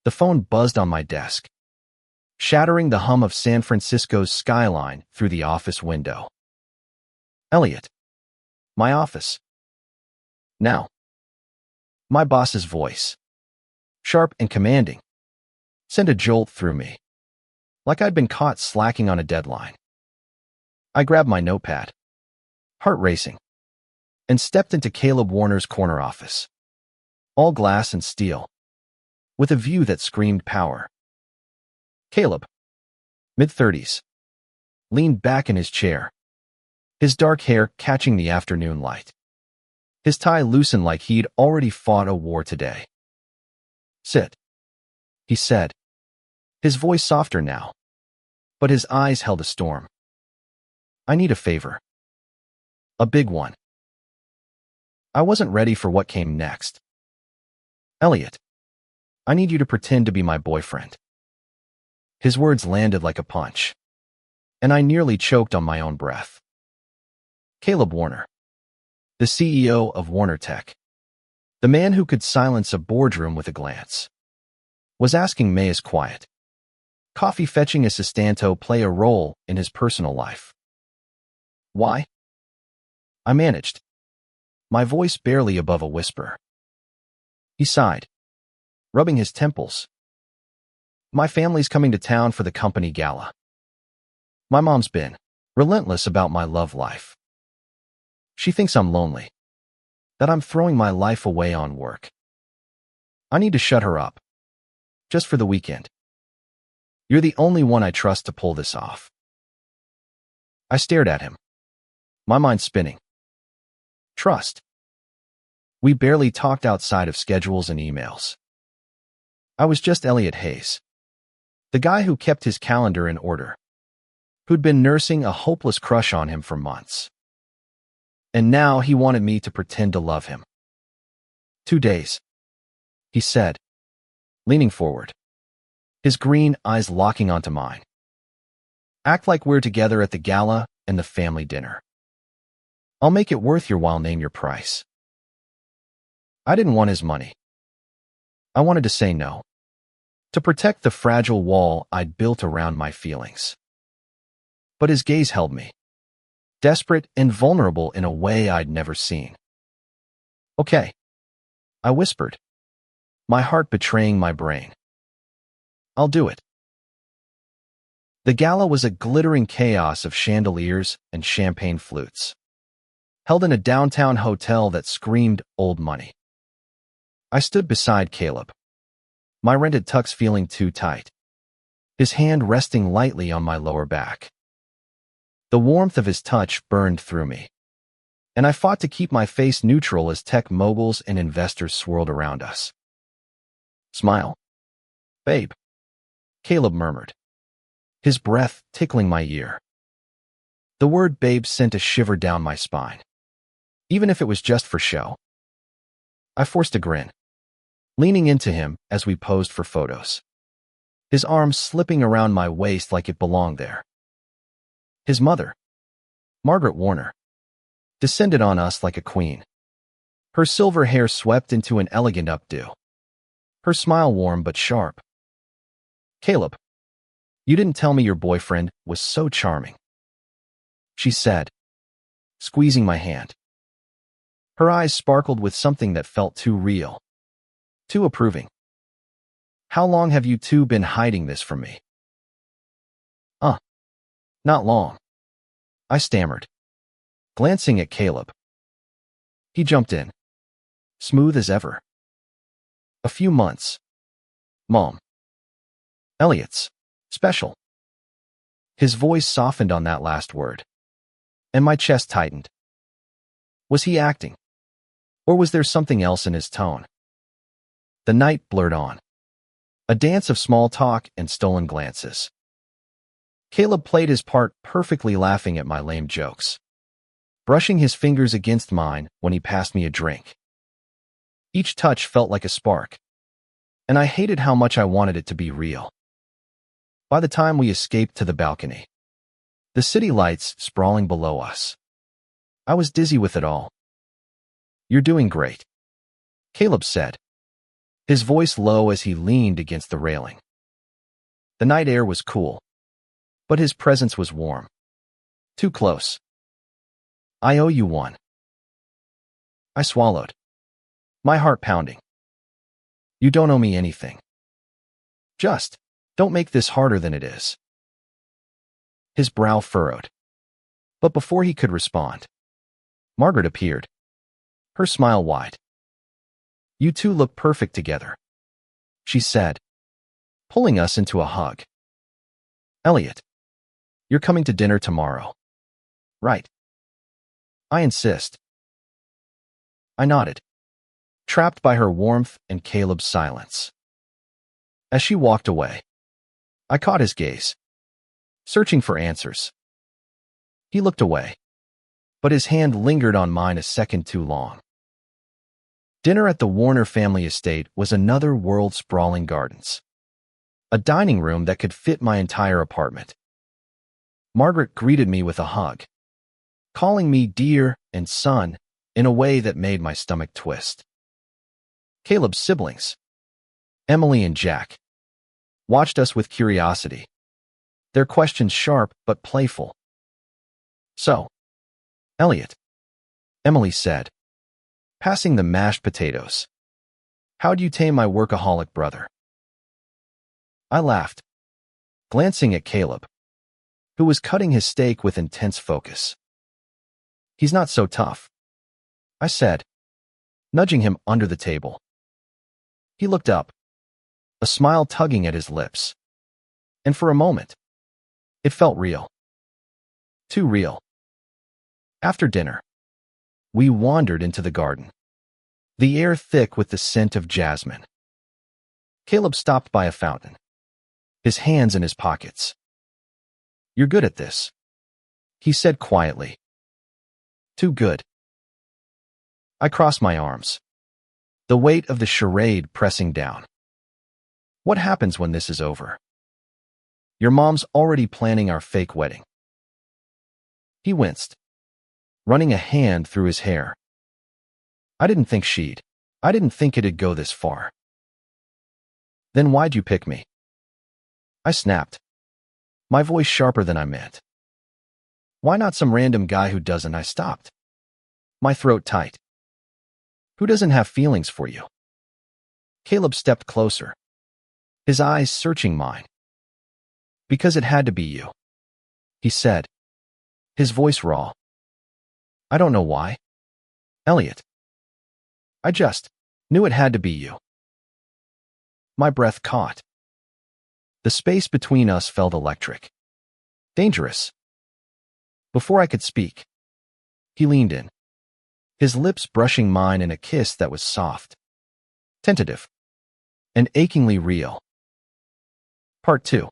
The phone buzzed on my desk, shattering the hum of San Francisco's skyline through the office window. Elliot. My office. Now. My boss's voice, sharp and commanding, sent a jolt through me, like I'd been caught slacking on a deadline. I grabbed my notepad, heart racing, and stepped into Caleb Warner's corner office, all glass and steel, with a view that screamed power. Caleb, mid-30s, leaned back in his chair, his dark hair catching the afternoon light. His tie loosened like he'd already fought a war today. Sit, he said, his voice softer now, but his eyes held a storm. I need a favor. A big one. I wasn't ready for what came next. Elliot, I need you to pretend to be my boyfriend. His words landed like a punch, and I nearly choked on my own breath. Caleb Warner, the CEO of Warner Tech, the man who could silence a boardroom with a glance, was asking May's quiet, coffee-fetching assistante play a role in his personal life. Why? I managed, my voice barely above a whisper. He sighed, rubbing his temples. My family's coming to town for the company gala. My mom's been relentless about my love life. She thinks I'm lonely, that I'm throwing my life away on work. I need to shut her up, just for the weekend. You're the only one I trust to pull this off. I stared at him, my mind spinning. Trust. We barely talked outside of schedules and emails. I was just Elliot Hayes, the guy who kept his calendar in order, who'd been nursing a hopeless crush on him for months. And now he wanted me to pretend to love him. 2 days, he said, leaning forward, his green eyes locking onto mine. Act like we're together at the gala and the family dinner. I'll make it worth your while. Name your price. I didn't want his money. I wanted to say no, to protect the fragile wall I'd built around my feelings. But his gaze held me, desperate and vulnerable in a way I'd never seen. Okay, I whispered, my heart betraying my brain. I'll do it. The gala was a glittering chaos of chandeliers and champagne flutes, held in a downtown hotel that screamed old money. I stood beside Caleb, my rented tux feeling too tight, his hand resting lightly on my lower back. The warmth of his touch burned through me, and I fought to keep my face neutral as tech moguls and investors swirled around us. Smile, babe, Caleb murmured, his breath tickling my ear. The word babe sent a shiver down my spine, even if it was just for show. I forced a grin, leaning into him as we posed for photos, his arms slipping around my waist like it belonged there. His mother, Margaret Warner, descended on us like a queen, her silver hair swept into an elegant updo, her smile warm but sharp. Caleb, you didn't tell me your boyfriend was so charming, she said, squeezing my hand. Her eyes sparkled with something that felt too real, too approving. How long have you two been hiding this from me? Not long, I stammered, glancing at Caleb. He jumped in, smooth as ever. A few months. Mom. Elliot's special. His voice softened on that last word, and my chest tightened. Was he acting? Or was there something else in his tone? The night blurred on, a dance of small talk and stolen glances. Caleb played his part perfectly, laughing at my lame jokes, brushing his fingers against mine when he passed me a drink. Each touch felt like a spark, and I hated how much I wanted it to be real. By the time we escaped to the balcony, the city lights sprawling below us, I was dizzy with it all. You're doing great, Caleb said, his voice low as he leaned against the railing. The night air was cool, but his presence was warm. Too close. I owe you one. I swallowed, my heart pounding. You don't owe me anything. Just, don't make this harder than it is. His brow furrowed. But before he could respond, Margaret appeared, her smile wide. You two look perfect together, she said, pulling us into a hug. Elliot, you're coming to dinner tomorrow, right? I insist. I nodded, trapped by her warmth and Caleb's silence. As she walked away, I caught his gaze, searching for answers. He looked away, but his hand lingered on mine a second too long. Dinner at the Warner family estate was another world sprawling gardens, a dining room that could fit my entire apartment. Margaret greeted me with a hug, calling me dear and son in a way that made my stomach twist. Caleb's siblings, Emily and Jack, watched us with curiosity, their questions sharp but playful. So, Elliot, Emily said, passing the mashed potatoes. How'd you tame my workaholic brother? I laughed, glancing at Caleb, who was cutting his steak with intense focus. He's not so tough, I said, nudging him under the table. He looked up, a smile tugging at his lips. And for a moment, it felt real. Too real. After dinner, we wandered into the garden, the air thick with the scent of jasmine. Caleb stopped by a fountain, his hands in his pockets. You're good at this, he said quietly. Too good. I crossed my arms, the weight of the charade pressing down. What happens when this is over? Your mom's already planning our fake wedding. He winced, running a hand through his hair. I didn't think it'd go this far. Then why'd you pick me? I snapped, my voice sharper than I meant. Why not some random guy who doesn't? I stopped, my throat tight. Who doesn't have feelings for you? Caleb stepped closer, his eyes searching mine. Because it had to be you, he said, his voice raw. I don't know why. Elliot. I just knew it had to be you. My breath caught. The space between us felt electric. Dangerous. Before I could speak, he leaned in, his lips brushing mine in a kiss that was soft, tentative, and achingly real. Part 2.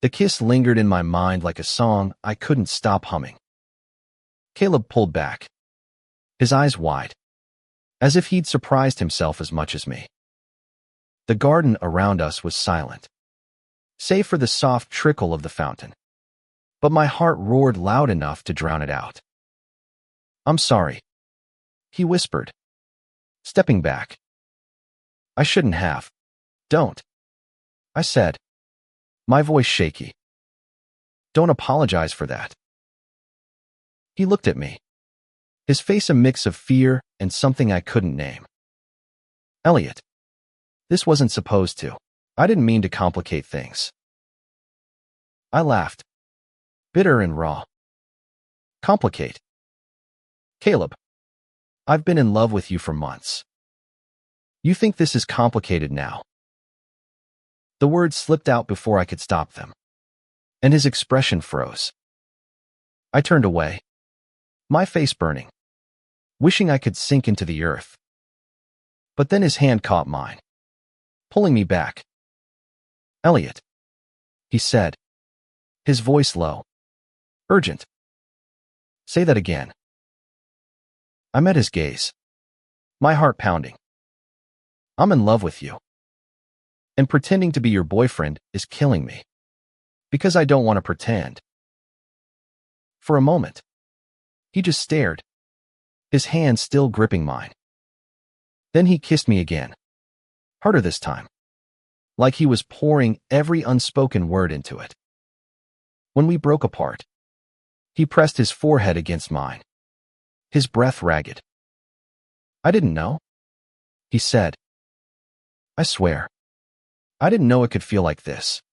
The kiss lingered in my mind like a song I couldn't stop humming. Caleb pulled back, his eyes wide, as if he'd surprised himself as much as me. The garden around us was silent, save for the soft trickle of the fountain, but my heart roared loud enough to drown it out. I'm sorry, he whispered, stepping back. I shouldn't have. Don't, I said, my voice shaky. Don't apologize for that. He looked at me, his face a mix of fear and something I couldn't name. Elliot, this wasn't supposed to. I didn't mean to complicate things. I laughed, bitter and raw. Complicate? Caleb, I've been in love with you for months. You think this is complicated now? The words slipped out before I could stop them, and his expression froze. I turned away, my face burning, wishing I could sink into the earth. But then his hand caught mine, pulling me back. Elliot, he said, his voice low, urgent. Say that again. I met his gaze, my heart pounding. I'm in love with you. And pretending to be your boyfriend is killing me, because I don't want to pretend. For a moment, he just stared, his hand still gripping mine. Then he kissed me again, Harder this time, like he was pouring every unspoken word into it. When we broke apart, he pressed his forehead against mine, his breath ragged. "I didn't know," he said. "I swear, I didn't know it could feel like this."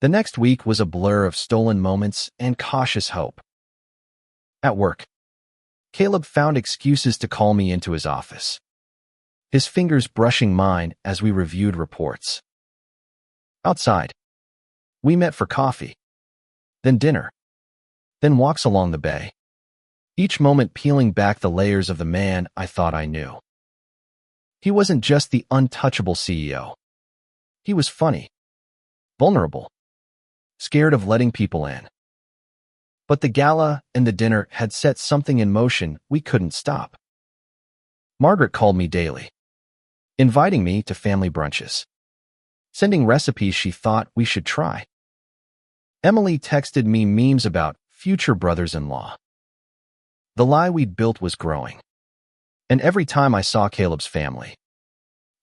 The next week was a blur of stolen moments and cautious hope. At work, Caleb found excuses to call me into his office, his fingers brushing mine as we reviewed reports. Outside, we met for coffee, then dinner, then walks along the bay, each moment peeling back the layers of the man I thought I knew. He wasn't just the untouchable CEO. He was funny, vulnerable, scared of letting people in. But the gala and the dinner had set something in motion we couldn't stop. Margaret called me daily, inviting me to family brunches, sending recipes she thought we should try. Emily texted me memes about future brothers-in-law. The lie we'd built was growing. And every time I saw Caleb's family,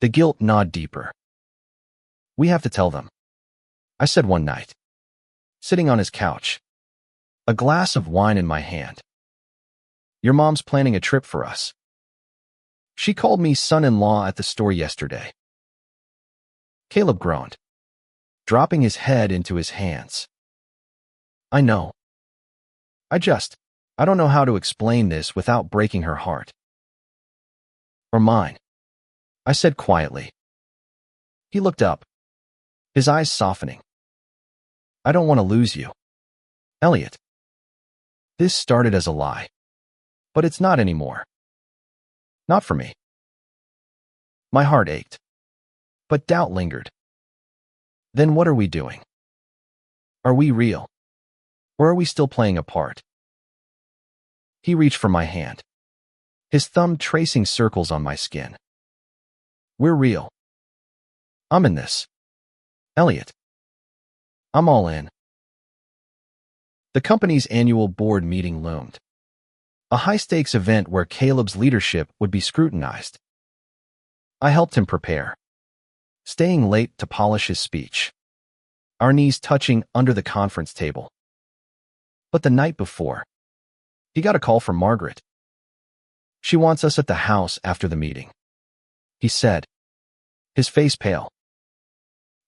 the guilt gnawed deeper. "We have to tell them," I said one night, sitting on his couch, a glass of wine in my hand. "Your mom's planning a trip for us. She called me son-in-law at the store yesterday." Caleb groaned, dropping his head into his hands. "I know. I don't know how to explain this without breaking her heart." "Or mine," I said quietly. He looked up, his eyes softening. "I don't want to lose you, Elliot. This started as a lie, but it's not anymore. Not for me." My heart ached, but doubt lingered. Then what are we doing? Are we real? Or are we still playing a part? He reached for my hand, his thumb tracing circles on my skin. "We're real. I'm in this, Elliot. I'm all in." The company's annual board meeting loomed, a high-stakes event where Caleb's leadership would be scrutinized. I helped him prepare, staying late to polish his speech, our knees touching under the conference table. But the night before, he got a call from Margaret. "She wants us at the house after the meeting," he said, his face pale.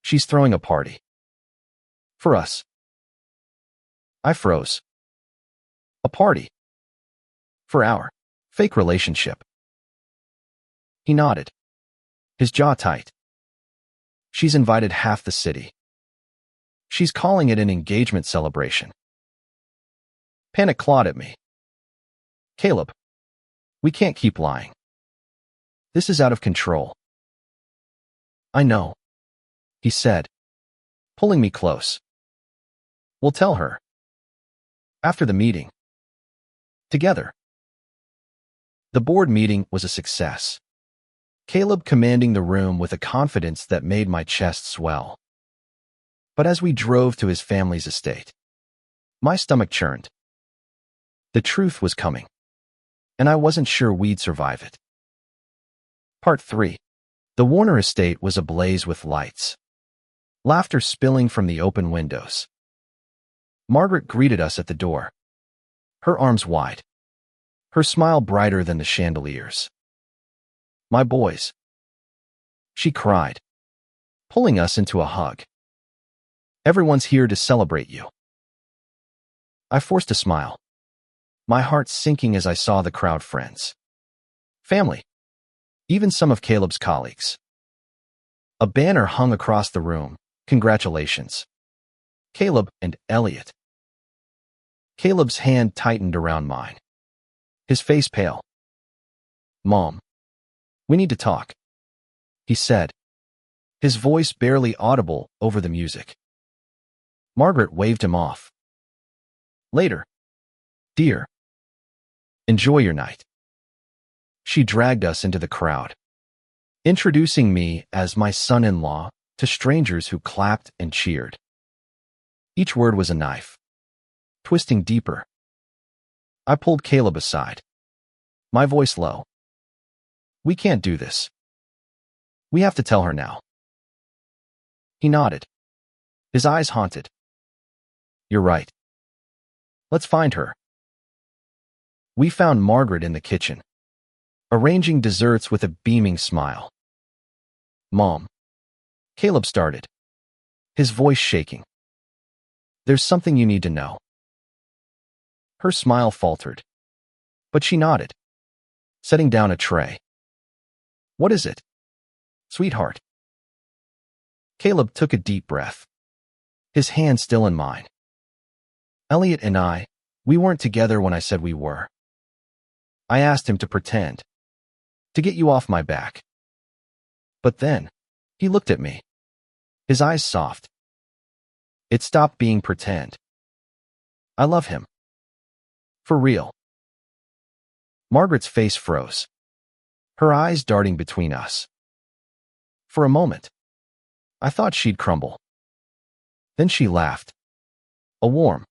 "She's throwing a party. For us." I froze. "A party? For our fake relationship?" He nodded, his jaw tight. "She's invited half the city. She's calling it an engagement celebration." Panic clawed at me. "Caleb, we can't keep lying. This is out of control." "I know," he said, pulling me close. "We'll tell her. After the meeting. Together." The board meeting was a success, Caleb commanding the room with a confidence that made my chest swell. But as we drove to his family's estate, my stomach churned. The truth was coming, and I wasn't sure we'd survive it. Part 3. The Warner estate was ablaze with lights, laughter spilling from the open windows. Margaret greeted us at the door, her arms wide, her smile brighter than the chandeliers. "My boys," she cried, pulling us into a hug. "Everyone's here to celebrate you." I forced a smile, my heart sinking as I saw the crowd friends, family, even some of Caleb's colleagues. A banner hung across the room, "Congratulations, Caleb and Elliot." Caleb's hand tightened around mine, his face pale. "Mom, we need to talk," he said, his voice barely audible over the music. Margaret waved him off. "Later, dear. Enjoy your night." She dragged us into the crowd, introducing me as my son-in-law to strangers who clapped and cheered. Each word was a knife, twisting deeper. I pulled Caleb aside, my voice low. "We can't do this. We have to tell her now. He nodded. His eyes haunted. You're right. Let's find her. We found Margaret in the kitchen, arranging desserts with a beaming smile. Mom. Caleb started, his voice shaking. There's something you need to know. Her smile faltered, but she nodded, setting down a tray. What is it, sweetheart? Caleb took a deep breath, his hand still in mine. Elliot and we weren't together when I said we were. I asked him to pretend, to get you off my back. But then, he looked at me, his eyes soft. It stopped being pretend. I love him. For real. Margaret's face froze, her eyes darting between us. For a moment, I thought she'd crumble. Then she laughed. A warm,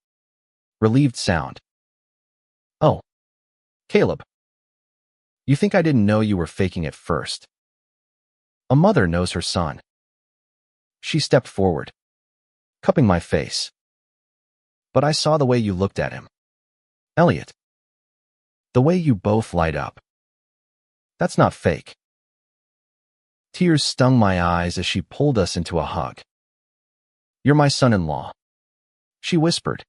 relieved sound. Oh, Caleb. You think I didn't know you were faking it first? A mother knows her son. She stepped forward, cupping my face. But I saw the way you looked at him. Elliot. The way you both light up. That's not fake. Tears stung my eyes as she pulled us into a hug. You're my son-in-law, she whispered.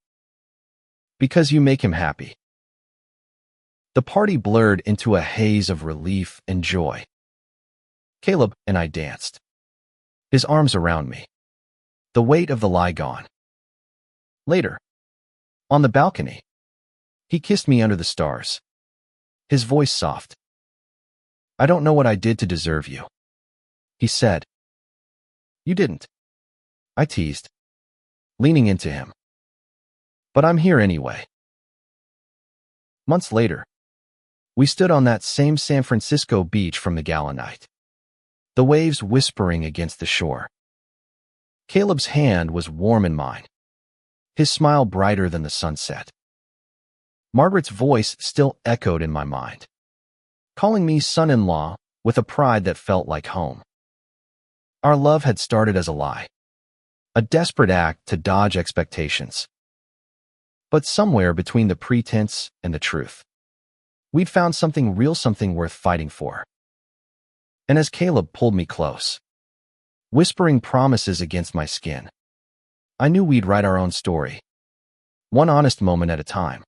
Because you make him happy. The party blurred into a haze of relief and joy. Caleb and I danced, his arms around me, the weight of the lie gone. Later, on the balcony, he kissed me under the stars, his voice soft. I don't know what I did to deserve you, he said. You didn't, I teased, leaning into him. But I'm here anyway. Months later, we stood on that same San Francisco beach from the gala night, the waves whispering against the shore. Caleb's hand was warm in mine, his smile brighter than the sunset. Margaret's voice still echoed in my mind, calling me son-in-law with a pride that felt like home. Our love had started as a lie, a desperate act to dodge expectations. But somewhere between the pretense and the truth, we'd found something real, something worth fighting for. And as Caleb pulled me close, whispering promises against my skin, I knew we'd write our own story, one honest moment at a time.